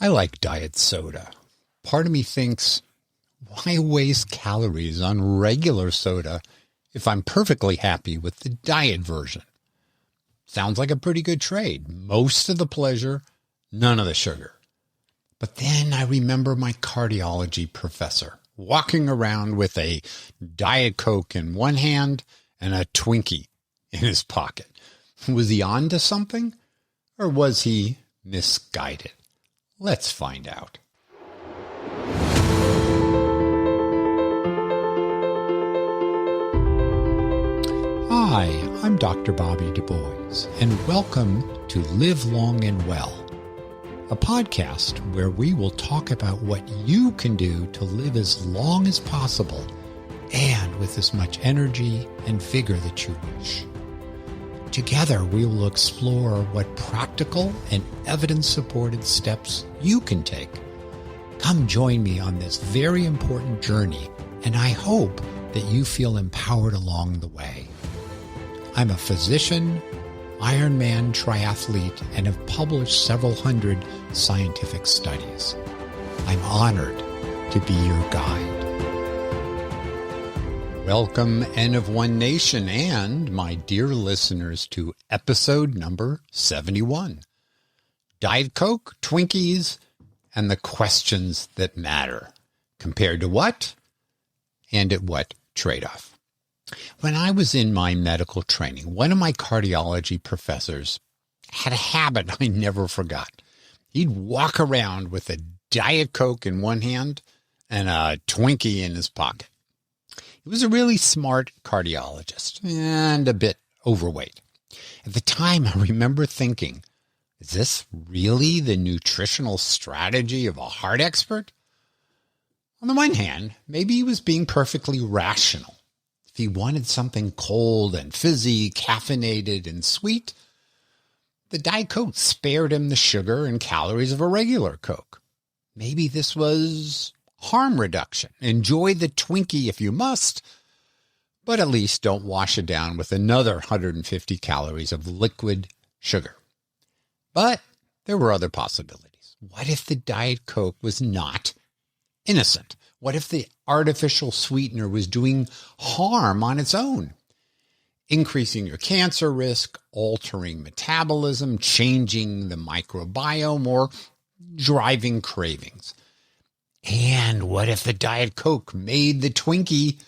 I like diet soda. Part of me thinks, why waste calories on regular soda if I'm perfectly happy with the diet version? Sounds like a pretty good trade. Most of the pleasure, none of the sugar. But then I remember my cardiology professor walking around with a Diet Coke in one hand and a Twinkie in his pocket. Was he on to something? Or was he misguided? Let's find out. Hi, I'm Dr. Bobby Du Bois, and welcome to Live Long and Well, a podcast where we will talk about what you can do to live as long as possible and with as much energy and vigor that you wish. Together, we will explore what practical and evidence-supported steps you can take. Come join me on this very important journey, and I hope that you feel empowered along the way. I'm a physician, Ironman triathlete, and have published several hundred scientific studies. I'm honored to be your guide. Welcome, N of One Nation, and my dear listeners, to episode number 71. Diet Coke, Twinkies, and the questions that matter. Compared to what? And at what trade-off? When I was in my medical training, one of my cardiology professors had a habit I never forgot. He'd walk around with a Diet Coke in one hand and a Twinkie in his pocket. He was a really smart cardiologist and a bit overweight. At the time, I remember thinking, is this really the nutritional strategy of a heart expert? On the one hand, maybe he was being perfectly rational. If he wanted something cold and fizzy, caffeinated and sweet, the Diet Coke spared him the sugar and calories of a regular Coke. Maybe this was harm reduction. Enjoy the Twinkie if you must, but at least don't wash it down with another 150 calories of liquid sugar. But there were other possibilities. What if the Diet Coke was not innocent? What if the artificial sweetener was doing harm on its own? Increasing your cancer risk, altering metabolism, changing the microbiome, or driving cravings. And what if the Diet Coke made the Twinkie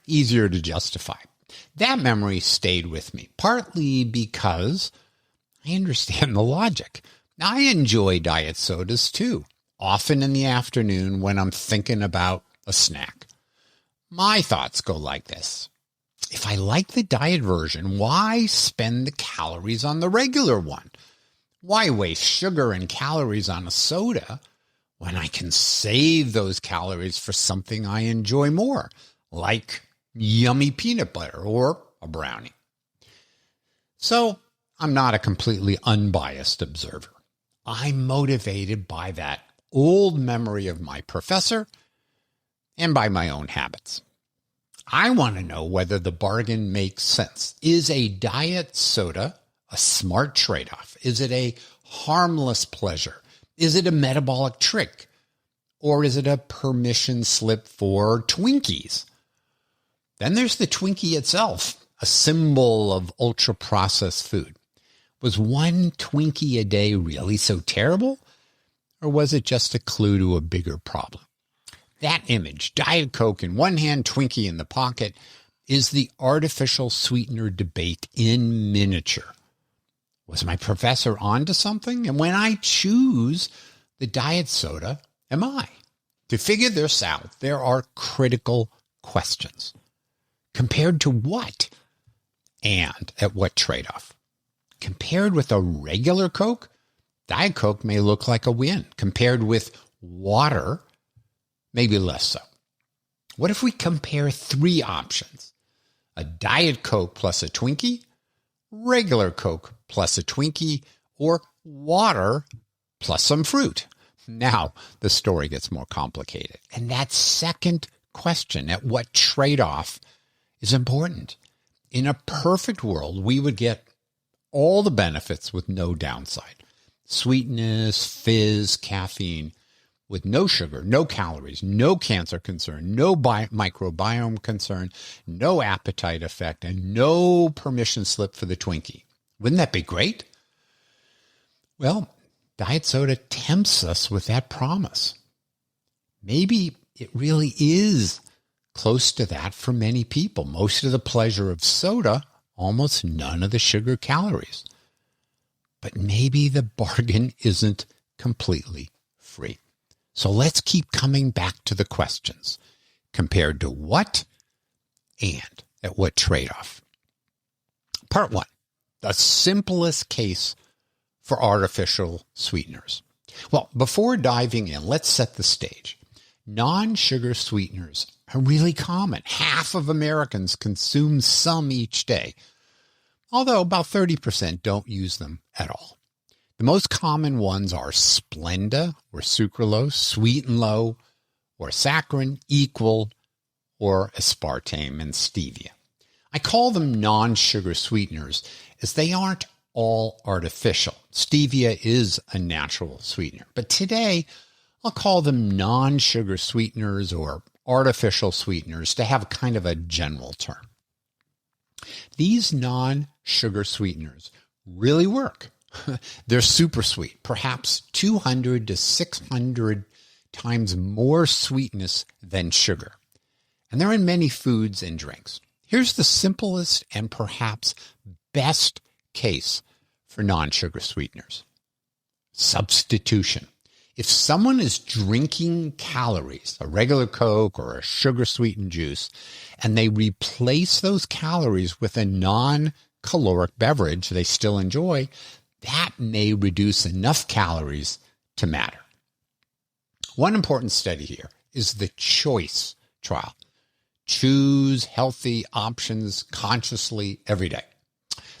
easier to justify? That memory stayed with me, partly because I understand the logic. I enjoy diet sodas too, often in the afternoon when I'm thinking about a snack. My thoughts go like this. If I like the diet version, why spend the calories on the regular one? Why waste sugar and calories on a soda when I can save those calories for something I enjoy more, like yummy peanut butter or a brownie? So I'm not a completely unbiased observer. I'm motivated by that old memory of my professor and by my own habits. I want to know whether the bargain makes sense. Is a diet soda a smart trade-off? Is it a harmless pleasure? Is it a metabolic trick? Or is it a permission slip for Twinkies? Then there's the Twinkie itself, a symbol of ultra-processed food. Was one Twinkie a day really so terrible? Or was it just a clue to a bigger problem? That image, Diet Coke in one hand, Twinkie in the pocket, is the artificial sweetener debate in miniature. Was my professor onto something? And when I choose the diet soda, am I? To figure this out, there are critical questions. Compared to what? And at what trade-off? Compared with a regular Coke, Diet Coke may look like a win. Compared with water, maybe less so. What if we compare three options? A Diet Coke plus a Twinkie, regular Coke plus a Twinkie, or water plus some fruit? Now the story gets more complicated. And that second question, at what trade-off, is important. In a perfect world, we would get all the benefits with no downside. Sweetness, fizz, caffeine, with no sugar, no calories, no cancer concern, no microbiome concern, no appetite effect, and no permission slip for the Twinkie. Wouldn't that be great? Well, diet soda tempts us with that promise. Maybe it really is close to that for many people. Most of the pleasure of soda, almost none of the sugar calories. But maybe the bargain isn't completely free. So let's keep coming back to the questions. Compared to what and at what trade-off? Part 1, the simplest case for artificial sweeteners. Well, before diving in, let's set the stage. Non-sugar sweeteners are really common. Half of Americans consume some each day, although about 30% don't use them at all. The most common ones are Splenda or sucralose, Sweet and Low, or saccharin, Equal, or aspartame and stevia. I call them non-sugar sweeteners as they aren't all artificial. Stevia is a natural sweetener, but today I'll call them non-sugar sweeteners or artificial sweeteners to have kind of a general term. These non-sugar sweeteners really work. They're super sweet, perhaps 200 to 600 times more sweetness than sugar. And they're in many foods and drinks. Here's the simplest and perhaps best case for non-sugar sweeteners. Substitution. If someone is drinking calories, a regular Coke or a sugar-sweetened juice, and they replace those calories with a non-caloric beverage they still enjoy, that may reduce enough calories to matter. One important study here is the CHOICE trial. Choose healthy options consciously every day.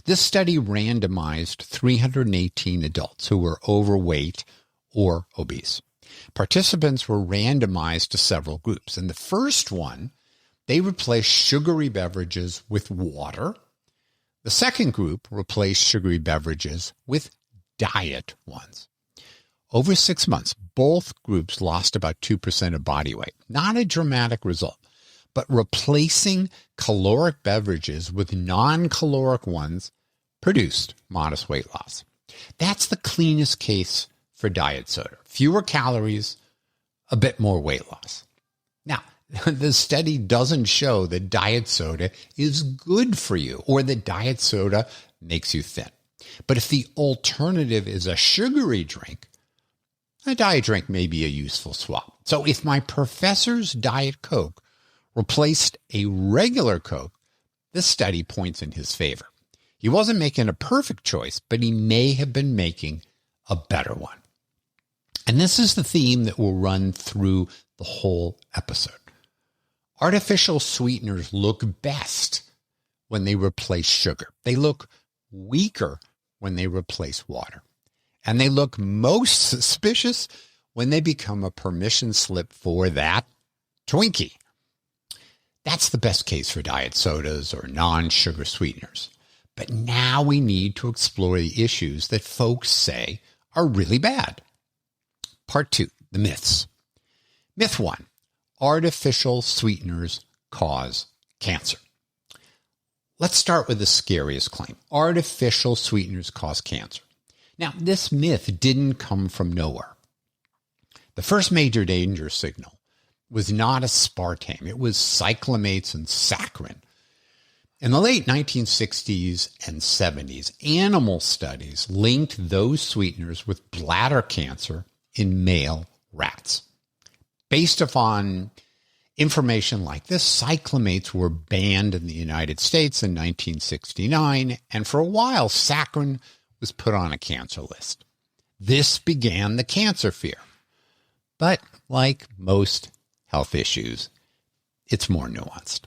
This study randomized 318 adults who were overweight or obese. Participants were randomized to several groups. In the first one, they replaced sugary beverages with water. The second group replaced sugary beverages with diet ones. Over 6 months, both groups lost about 2% of body weight. Not a dramatic result, but replacing caloric beverages with non-caloric ones produced modest weight loss. That's the cleanest case for diet soda. Fewer calories, a bit more weight loss. Now, the study doesn't show that diet soda is good for you or that diet soda makes you thin. But if the alternative is a sugary drink, a diet drink may be a useful swap. So if my professor's Diet Coke replaced a regular Coke, this study points in his favor. He wasn't making a perfect choice, but he may have been making a better one. And this is the theme that will run through the whole episode. Artificial sweeteners look best when they replace sugar. They look weaker when they replace water. And they look most suspicious when they become a permission slip for that Twinkie. That's the best case for diet sodas or non-sugar sweeteners. But now we need to explore the issues that folks say are really bad. Part 2, the myths. Myth 1, artificial sweeteners cause cancer. Let's start with the scariest claim. Artificial sweeteners cause cancer. Now, this myth didn't come from nowhere. The first major danger signal was not aspartame. It was cyclamates and saccharin. In the late 1960s and 70s, animal studies linked those sweeteners with bladder cancer in male rats. Based upon information like this, cyclamates were banned in the United States in 1969, and for a while, saccharin was put on a cancer list. This began the cancer fear. But like most health issues, it's more nuanced.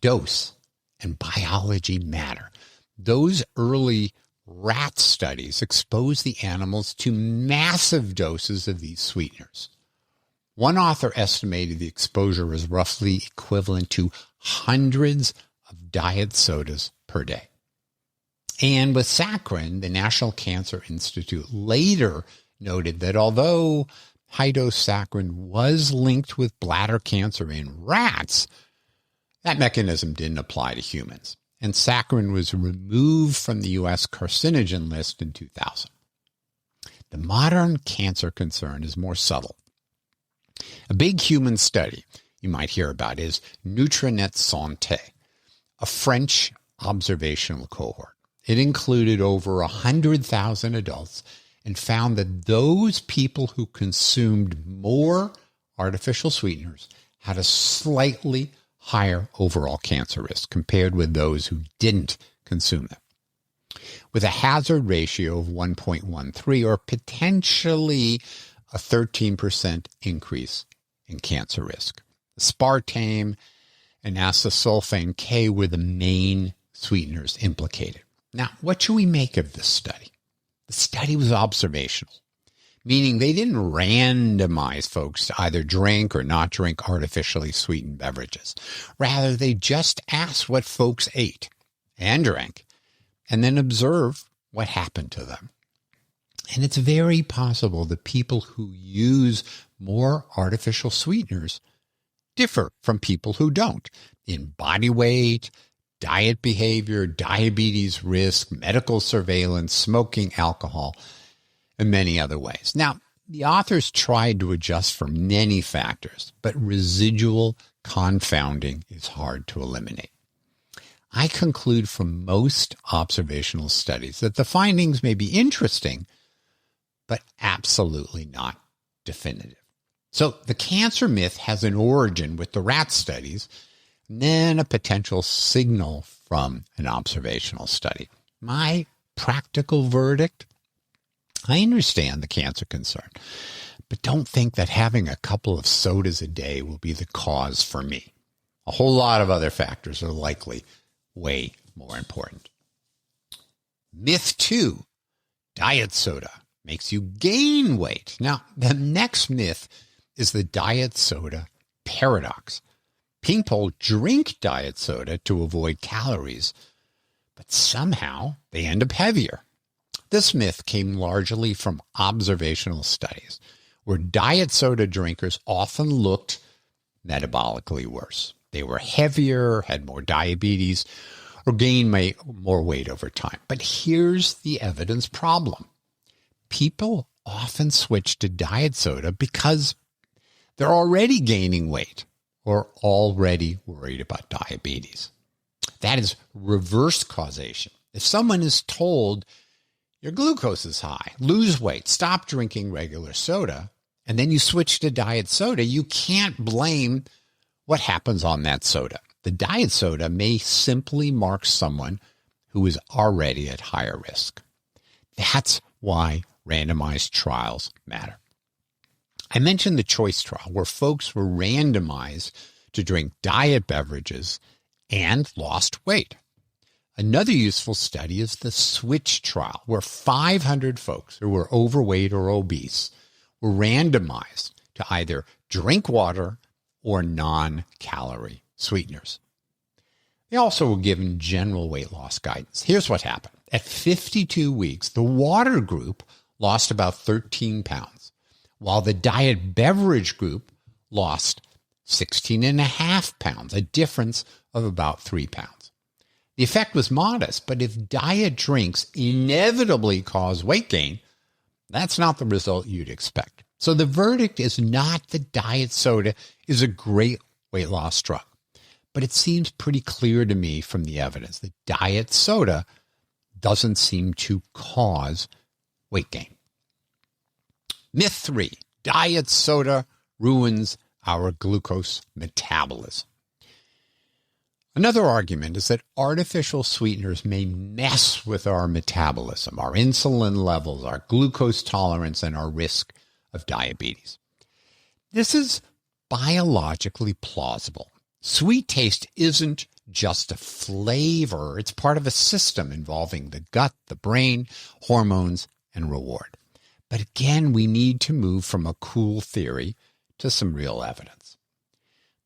Dose and biology matter. Those early rat studies exposed the animals to massive doses of these sweeteners. One author estimated the exposure was roughly equivalent to hundreds of diet sodas per day. And with saccharin, the National Cancer Institute later noted that although high-dose saccharin was linked with bladder cancer in rats, that mechanism didn't apply to humans. And saccharin was removed from the U.S. carcinogen list in 2000. The modern cancer concern is more subtle. A big human study you might hear about is Nutrinet Santé, a French observational cohort. It included over 100,000 adults and found that those people who consumed more artificial sweeteners had a slightly higher overall cancer risk compared with those who didn't consume them, with a hazard ratio of 1.13 or potentially a 13% increase in cancer risk. Aspartame and acesulfame K were the main sweeteners implicated. Now, what should we make of this study? The study was observational, meaning they didn't randomize folks to either drink or not drink artificially sweetened beverages. Rather, they just asked what folks ate and drank, and then observe what happened to them. And it's very possible that people who use more artificial sweeteners differ from people who don't in body weight, diet behavior, diabetes risk, medical surveillance, smoking, alcohol, and many other ways. Now, the authors tried to adjust for many factors, but residual confounding is hard to eliminate. I conclude from most observational studies that the findings may be interesting, but absolutely not definitive. So the cancer myth has an origin with the rat studies, and then a potential signal from an observational study. My practical verdict: I understand the cancer concern, but don't think that having a couple of sodas a day will be the cause for me. A whole lot of other factors are likely way more important. Myth 2, diet soda makes you gain weight. Now, the next myth is the diet soda paradox. People drink diet soda to avoid calories, but somehow they end up heavier. This myth came largely from observational studies, where diet soda drinkers often looked metabolically worse. They were heavier, had more diabetes, or gained more weight over time. But here's the evidence problem. People often switch to diet soda because they're already gaining weight or already worried about diabetes. That is reverse causation. If someone is told your glucose is high, lose weight, stop drinking regular soda, and then you switch to diet soda, you can't blame what happens on that soda. The diet soda may simply mark someone who is already at higher risk. That's why randomized trials matter. I mentioned the choice trial, where folks were randomized to drink diet beverages and lost weight. Another useful study is the switch trial, where 500 folks who were overweight or obese were randomized to either drink water or non-calorie sweeteners. They also were given general weight loss guidance. Here's what happened. At 52 weeks, the water group lost about 13 pounds, while the diet beverage group lost 16.5 pounds, a difference of about 3 pounds. The effect was modest, but if diet drinks inevitably cause weight gain, that's not the result you'd expect. So the verdict is not that diet soda is a great weight loss drug, but it seems pretty clear to me from the evidence that diet soda doesn't seem to cause weight gain. Myth 3, diet soda ruins our glucose metabolism. Another argument is that artificial sweeteners may mess with our metabolism, our insulin levels, our glucose tolerance, and our risk of diabetes. This is biologically plausible. Sweet taste isn't just a flavor. It's part of a system involving the gut, the brain, hormones, and reward. But again, we need to move from a cool theory to some real evidence.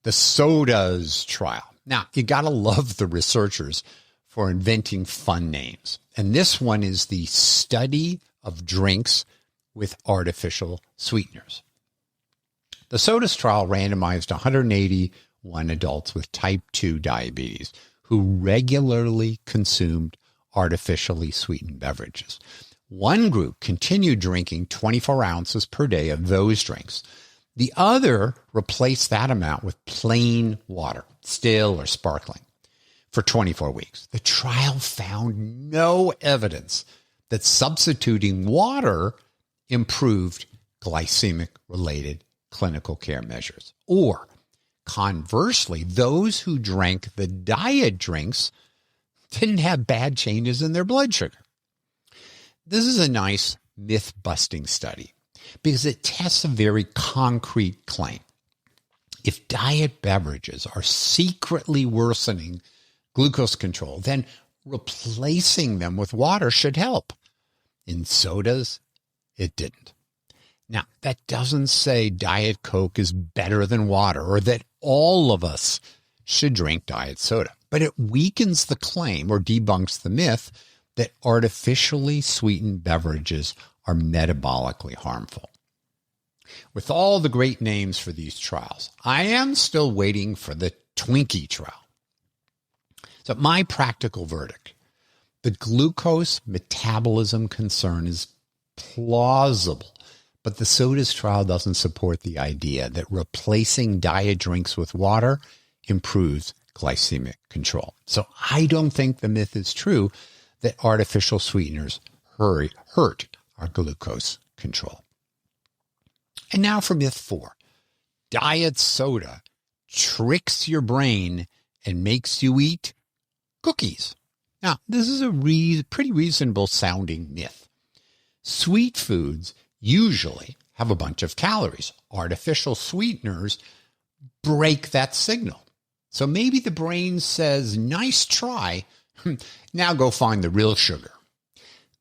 The sodas trial. Now, you got to love the researchers for inventing fun names. And this one is the study of drinks with artificial sweeteners. The SOTUS trial randomized 181 adults with type 2 diabetes who regularly consumed artificially sweetened beverages. One group continued drinking 24 ounces per day of those drinks. The other replaced that amount with plain water, still or sparkling, for 24 weeks. The trial found no evidence that substituting water improved glycemic-related clinical care measures. Or, conversely, those who drank the diet drinks didn't have bad changes in their blood sugar. This is a nice myth-busting study because it tests a very concrete claim. If diet beverages are secretly worsening glucose control, then replacing them with water should help. In sodas, it didn't. Now, that doesn't say Diet Coke is better than water or that all of us should drink diet soda, but it weakens the claim or debunks the myth that artificially sweetened beverages are metabolically harmful. With all the great names for these trials, I am still waiting for the Twinkie trial. So my practical verdict, the glucose metabolism concern is plausible, but the SOTUS trial doesn't support the idea that replacing diet drinks with water improves glycemic control. So I don't think the myth is true that artificial sweeteners hurt our glucose control. And now for myth 4. Diet soda tricks your brain and makes you eat cookies. Now, this is a pretty reasonable sounding myth. Sweet foods usually have a bunch of calories. Artificial sweeteners break that signal. So maybe the brain says, nice try. Now go find the real sugar.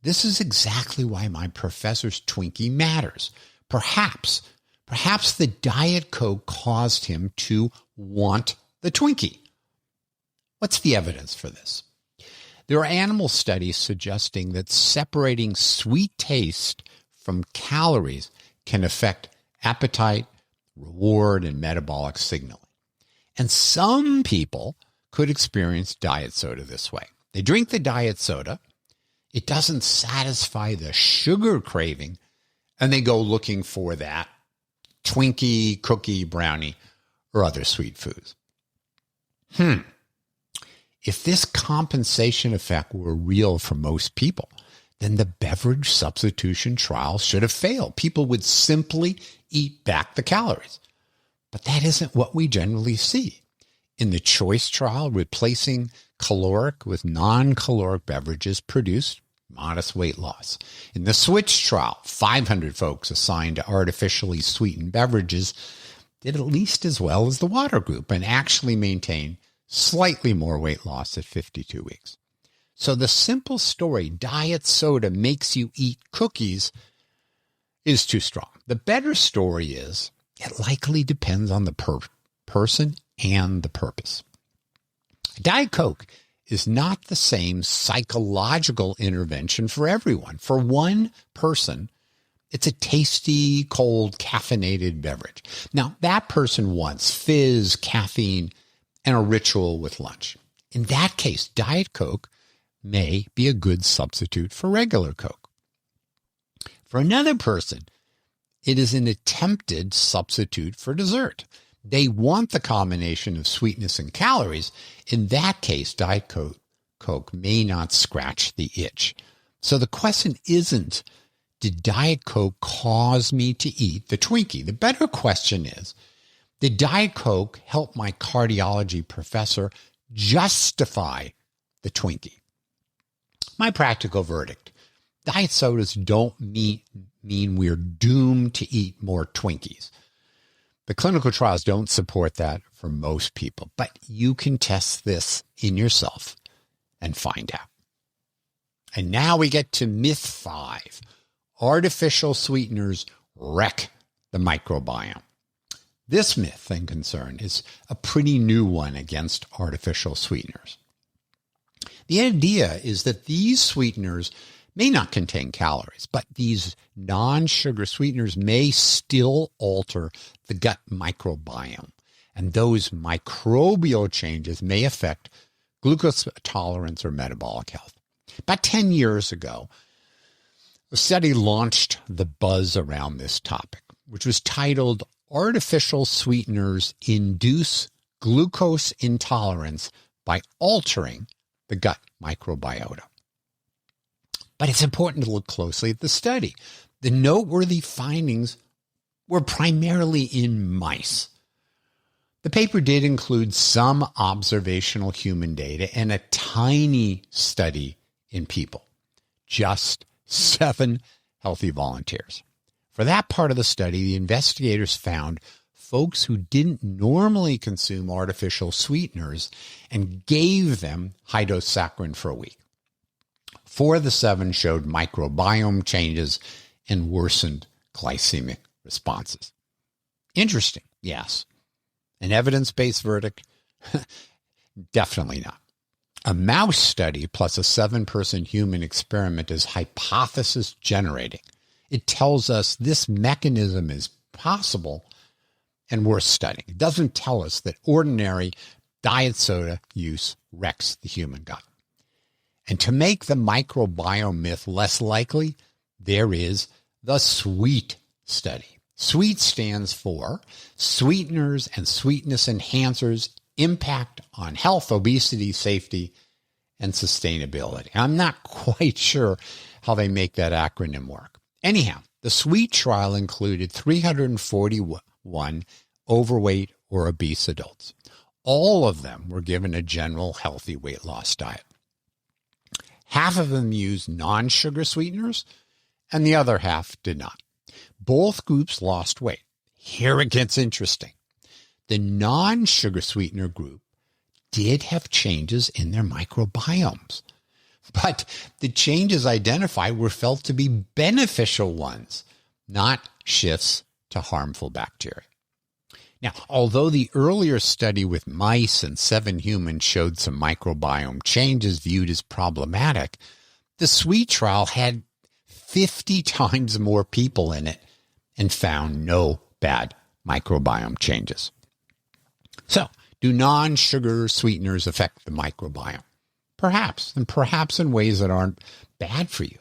This is exactly why my professor's Twinkie matters. Perhaps the Diet Coke caused him to want the Twinkie. What's the evidence for this? There are animal studies suggesting that separating sweet taste from calories can affect appetite, reward, and metabolic signaling. And some people could experience diet soda this way. They drink the diet soda, it doesn't satisfy the sugar craving, and they go looking for that Twinkie, cookie, brownie, or other sweet foods. If this compensation effect were real for most people, then the beverage substitution trial should have failed. People would simply eat back the calories. But that isn't what we generally see. In the choice trial, replacing caloric with non-caloric beverages produced modest weight loss. In the switch trial, 500 folks assigned to artificially sweetened beverages did at least as well as the water group and actually maintained slightly more weight loss at 52 weeks. So the simple story, diet soda makes you eat cookies, is too strong. The better story is it likely depends on the person and the purpose. Diet Coke is not the same psychological intervention for everyone. For one person, it's a tasty, cold, caffeinated beverage. Now, that person wants fizz, caffeine, and a ritual with lunch. In that case, Diet Coke may be a good substitute for regular Coke. For another person, it is an attempted substitute for dessert. They want the combination of sweetness and calories. In that case, Diet Coke may not scratch the itch. So the question isn't, did Diet Coke cause me to eat the Twinkie? The better question is, did Diet Coke help my cardiology professor justify the Twinkie? My practical verdict, diet sodas don't mean we're doomed to eat more Twinkies. The clinical trials don't support that for most people, but you can test this in yourself and find out. And now we get to myth 5. Artificial sweeteners wreck the microbiome. This myth and concern is a pretty new one against artificial sweeteners. The idea is that these sweeteners may not contain calories, but these non-sugar sweeteners may still alter the gut microbiome. And those microbial changes may affect glucose tolerance or metabolic health. About 10 years ago, a study launched the buzz around this topic, which was titled Artificial Sweeteners Induce Glucose Intolerance by Altering the Gut Microbiota. But it's important to look closely at the study. The noteworthy findings were primarily in mice. The paper did include some observational human data and a tiny study in people, just 7 healthy volunteers. For that part of the study, the investigators found folks who didn't normally consume artificial sweeteners and gave them high-dose saccharin for a week. 4 of the 7 showed microbiome changes and worsened glycemic responses. Interesting, yes. An evidence-based verdict? Definitely not. A mouse study plus a 7-person human experiment is hypothesis generating. It tells us this mechanism is possible and worth studying. It doesn't tell us that ordinary diet soda use wrecks the human gut. And to make the microbiome myth less likely, there is the SWEET study. SWEET stands for Sweeteners and Sweetness Enhancers Impact on Health, Obesity, Safety, and Sustainability. I'm not quite sure how they make that acronym work. Anyhow, the SWEET trial included 341 overweight or obese adults. All of them were given a general healthy weight loss diet. Half of them used non-sugar sweeteners, and the other half did not. Both groups lost weight. Here it gets interesting. The non-sugar sweetener group did have changes in their microbiomes, but the changes identified were felt to be beneficial ones, not shifts to harmful bacteria. Now, although the earlier study with mice and 7 humans showed some microbiome changes viewed as problematic, the SWEET trial had 50 times more people in it and found no bad microbiome changes. So, do non-sugar sweeteners affect the microbiome? Perhaps, and perhaps in ways that aren't bad for you.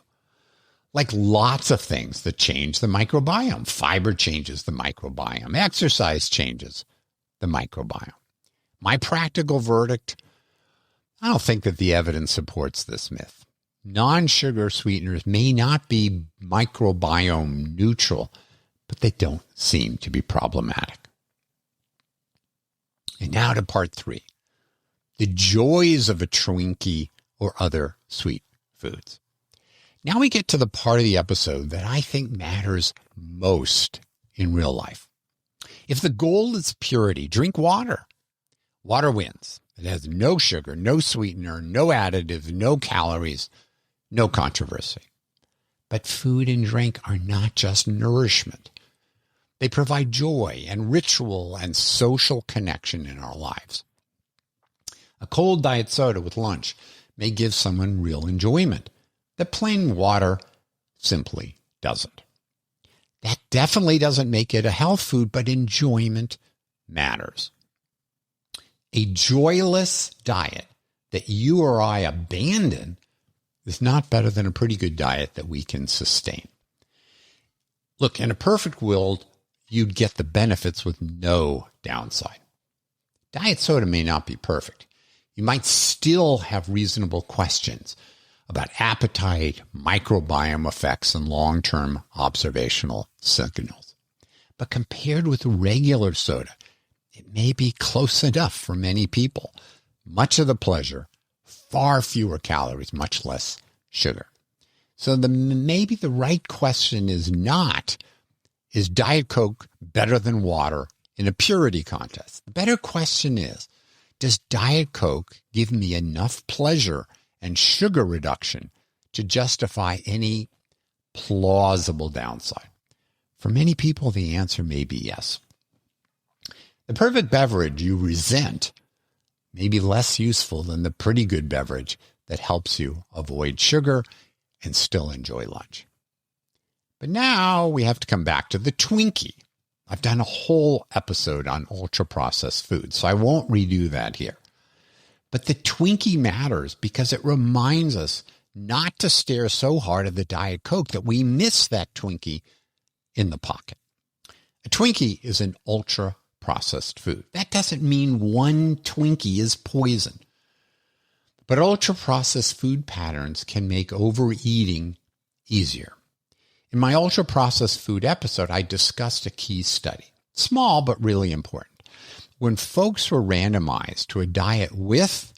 Like lots of things that change the microbiome. Fiber changes the microbiome. Exercise changes the microbiome. My practical verdict, I don't think that the evidence supports this myth. Non-sugar sweeteners may not be microbiome neutral, but they don't seem to be problematic. And now to part 3, the joys of a Twinkie or other sweet foods. Now we get to the part of the episode that I think matters most in real life. If the goal is purity, drink water. Water wins. It has no sugar, no sweetener, no additives, no calories, no controversy. But food and drink are not just nourishment. They provide joy and ritual and social connection in our lives. A cold diet soda with lunch may give someone real enjoyment that plain water simply doesn't. That definitely doesn't make it a health food, but enjoyment matters. A joyless diet that you or I abandon is not better than a pretty good diet that we can sustain. Look, in a perfect world, you'd get the benefits with no downside. Diet soda may not be perfect. You might still have reasonable questions about appetite, microbiome effects, and long-term observational signals. But compared with regular soda, it may be close enough for many people. Much of the pleasure, far fewer calories, much less sugar. So maybe the right question is not, is Diet Coke better than water in a purity contest? The better question is, does Diet Coke give me enough pleasure and sugar reduction to justify any plausible downside? For many people, the answer may be yes. The perfect beverage you resent may be less useful than the pretty good beverage that helps you avoid sugar and still enjoy lunch. But now we have to come back to the Twinkie. I've done a whole episode on ultra-processed food, so I won't redo that here. But the Twinkie matters because it reminds us not to stare so hard at the Diet Coke that we miss that Twinkie in the pocket. A Twinkie is an ultra-processed food. That doesn't mean one Twinkie is poison. But ultra-processed food patterns can make overeating easier. In my ultra-processed food episode, I discussed a key study. Small, but really important. When folks were randomized to a diet with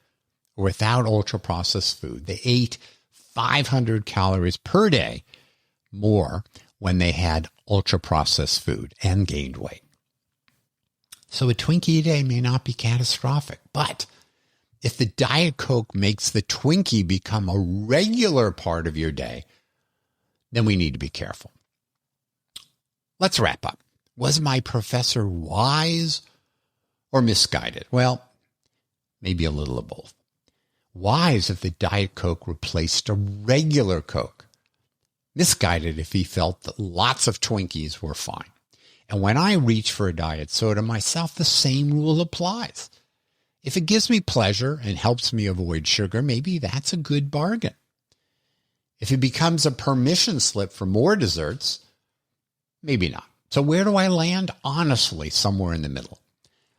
or without ultra-processed food, they ate 500 calories per day more when they had ultra-processed food and gained weight. So a Twinkie a day may not be catastrophic, but if the Diet Coke makes the Twinkie become a regular part of your day, then we need to be careful. Let's wrap up. Was my professor wise or misguided? Well, maybe a little of both. Wise if the Diet Coke replaced a regular Coke. Misguided if he felt that lots of Twinkies were fine. And when I reach for a diet soda myself, the same rule applies. If it gives me pleasure and helps me avoid sugar, maybe that's a good bargain. If it becomes a permission slip for more desserts, maybe not. So where do I land? Honestly, somewhere in the middle.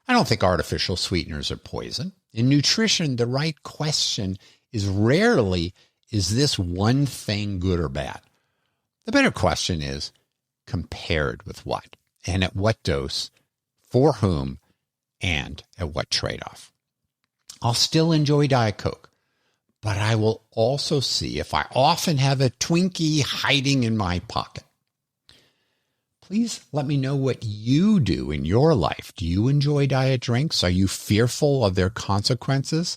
I don't think artificial sweeteners are poison. In nutrition, the right question is rarely, is this one thing good or bad? The better question is, compared with what? And at what dose? For whom? And at what trade-off? I'll still enjoy Diet Coke, but I will also see if I often have a Twinkie hiding in my pocket. Please let me know what you do in your life. Do you enjoy diet drinks? Are you fearful of their consequences?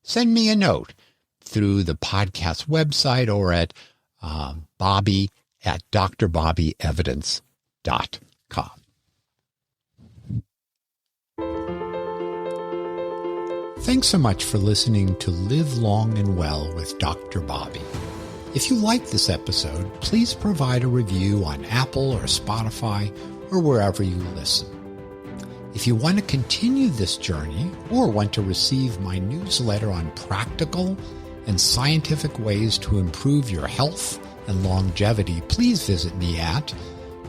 Send me a note through the podcast website or at Bobby at drbobbyevidence.com. Thanks so much for listening to Live Long and Well with Dr. Bobby. If you like this episode, please provide a review on Apple or Spotify or wherever you listen. If you want to continue this journey or want to receive my newsletter on practical and scientific ways to improve your health and longevity, please visit me at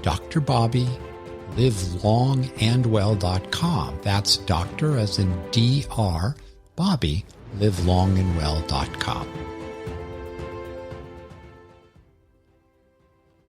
drbobbylivelongandwell.com. That's doctor as in DR, Bobby, livelongandwell.com.